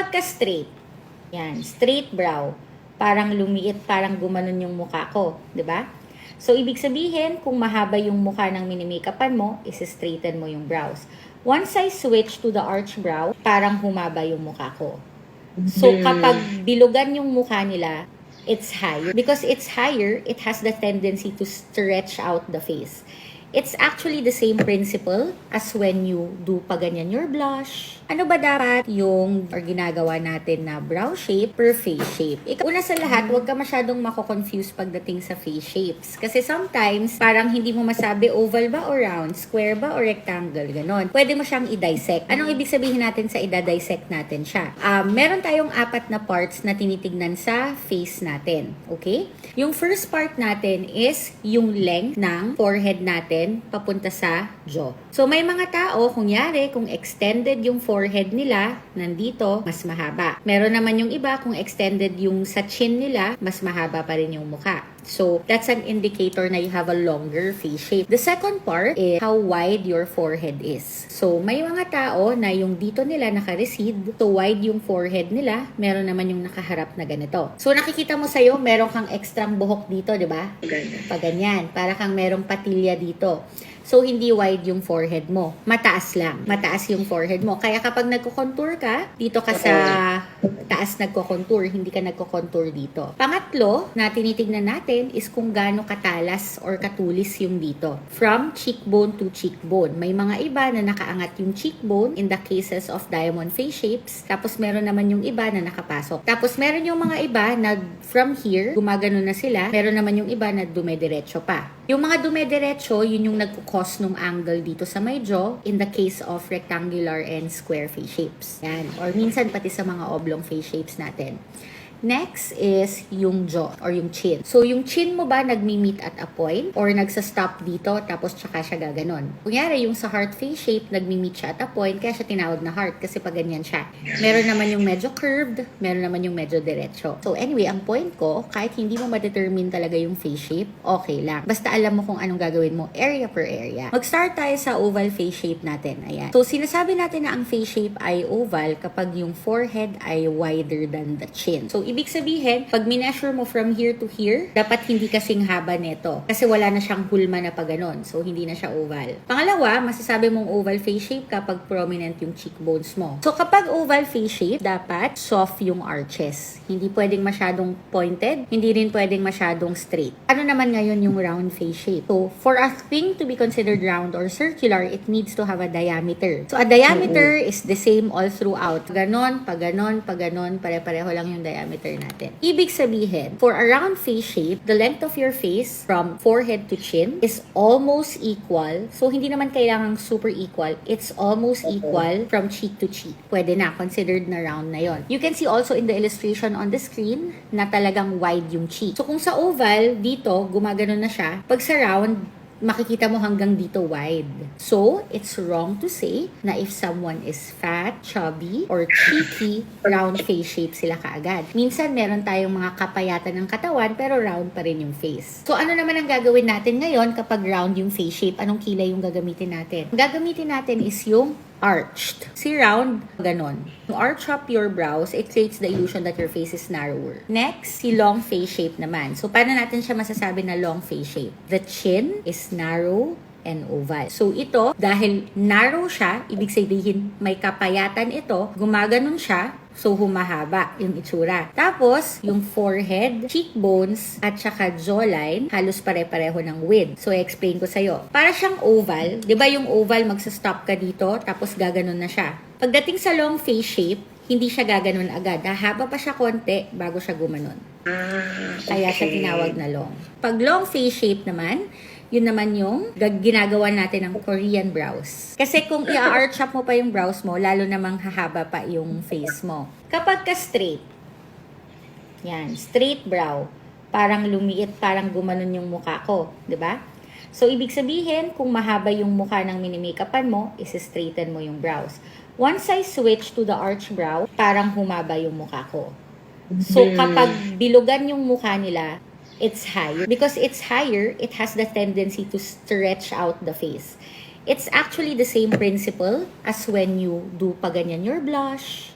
Kapag ka straight, yan, straight brow, parang lumiit, parang gumanon yung mukha ko, di ba? So, ibig sabihin, kung mahaba yung mukha ng minimakeupan mo, isi-straighten mo yung brows. Once I switch to the arch brow, parang humaba yung mukha ko. So, kapag bilugan yung mukha nila, it's higher. Because it's higher, it has the tendency to stretch out the face. It's actually the same principle as when you do pa ganyan your blush. Ano ba dapat yung or ginagawa natin na brow shape per face shape? Una sa lahat, huwag ka masyadong mako-confuse pagdating sa face shapes. Kasi sometimes, parang hindi mo masabi oval ba o round, square ba o rectangle, ganon. Pwede mo siyang i-dissect. Anong ibig sabihin natin sa i-dissect natin siya? Meron tayong 4 na parts na tinitignan sa face natin. Okay? Yung first part natin is yung length ng forehead natin papunta sa jaw. So, may mga tao, kunyari, kung extended yung forehead nila, nandito, mas mahaba. Meron naman yung iba, kung extended yung sa chin nila, mas mahaba pa rin yung mukha. So, that's an indicator na you have a longer face shape. The second part is how wide your forehead is. So, may mga tao na yung dito nila naka-recede, so wide yung forehead nila, meron naman yung nakaharap na ganito. So, nakikita mo sa'yo, meron kang extrang buhok dito, di ba? Pag ganyan. Para kang merong patilya dito. So, hindi wide yung forehead mo. Mataas lang. Mataas yung forehead mo. Kaya kapag nagko-contour ka, dito ka sa taas nagko-contour, hindi ka nagko-contour dito. Pangatlo, na tinitignan natin is kung gaano katalas or katulis yung dito. From cheekbone to cheekbone. May mga iba na nakaangat yung cheekbone in the cases of diamond face shapes. Tapos meron naman yung iba na nakapasok. Tapos meron yung mga iba na from here, gumagano na sila. Meron naman yung iba na dumediretso pa. Yung mga dumediretso, yun yung nagkukos ng angle dito sa may jaw in the case of rectangular and square face shapes. Yan. Or minsan pati sa mga oblong face shapes natin. Next is yung jaw or yung chin. So, yung chin mo ba nagmi-meet at a point or nagsa-stop dito tapos tsaka siya gaganon? Kunyari, yung sa heart face shape, nagmi-meet siya at a point kaya siya tinawag na heart kasi pag ganyan siya. Meron naman yung medyo curved, meron naman yung medyo diretso. So, anyway, ang point ko, kahit hindi mo ma-determine talaga yung face shape, okay lang. Basta alam mo kung anong gagawin mo, area per area. Mag-start tayo sa oval face shape natin. Ayan. So, sinasabi natin na ang face shape ay oval kapag yung forehead ay wider than the chin. So, ibig sabihin, pag mineasure mo from here to here, dapat hindi kasing haba nito. Kasi wala na siyang hulma na pa ganon. So, hindi na siya oval. Pangalawa, masasabi mong oval face shape kapag prominent yung cheekbones mo. So, kapag oval face shape, dapat soft yung arches. Hindi pwedeng masyadong pointed, hindi rin pwedeng masyadong straight. Ano naman ngayon yung round face shape? So, for a thing to be considered round or circular, it needs to have a diameter. So, a diameter is the same all throughout. Ganon, pag ganon, pag ganon, pare-pareho lang yung diameter natin. Ibig sabihin, for a round face shape, the length of your face from forehead to chin is almost equal. So, hindi naman kailangang super equal. It's almost equal from cheek to cheek. Pwede na, considered na round na yon. You can see also in the illustration on the screen na talagang wide yung cheek. So, kung sa oval, dito, gumagano na siya. Pag sa round, makikita mo hanggang dito wide. So, it's wrong to say na if someone is fat, chubby, or cheeky, round face shape sila kaagad. Minsan, meron tayong mga kapayatan ng katawan, pero round pa rin yung face. So, ano naman ang gagawin natin ngayon kapag round yung face shape? Anong kilay yung gagamitin natin? Ang gagamitin natin is yung arched. Si round, ganon. You arch up your brows, it creates the illusion that your face is narrower. Next, si long face shape naman. So, paano natin siya masasabi na long face shape? The chin is narrow and oval. So, ito, dahil narrow siya, ibig sabihin may kapayatan ito, gumaganon siya, so humahaba yung itsura. Tapos, yung forehead, cheekbones, at saka jawline, halos pare-pareho ng width. So, i-explain ko sa'yo. Para siyang oval, di ba yung oval, magsa-stop ka dito, tapos gaganon na siya. Pagdating sa long face shape, hindi siya gaganon agad. Hahaba pa siya konti bago siya gumanon. Kaya siya tinawag na long. Pag long face shape naman, yun naman yung ginagawa natin ng Korean brows. Kasi kung i-arch up mo pa yung brows mo, lalo namang hahaba pa yung face mo. Kapag ka straight, yan, straight brow, parang lumiit, parang gumanon yung mukha ko, di ba? So, ibig sabihin, kung mahaba yung mukha ng minimakeupan mo, isi-straighten mo yung brows. Once I switch to the arch brow, parang humaba yung mukha ko. So, kapag bilugan yung mukha nila, it's higher. Because it's higher, it has the tendency to stretch out the face. It's actually the same principle as when you do pa ganyan your blush,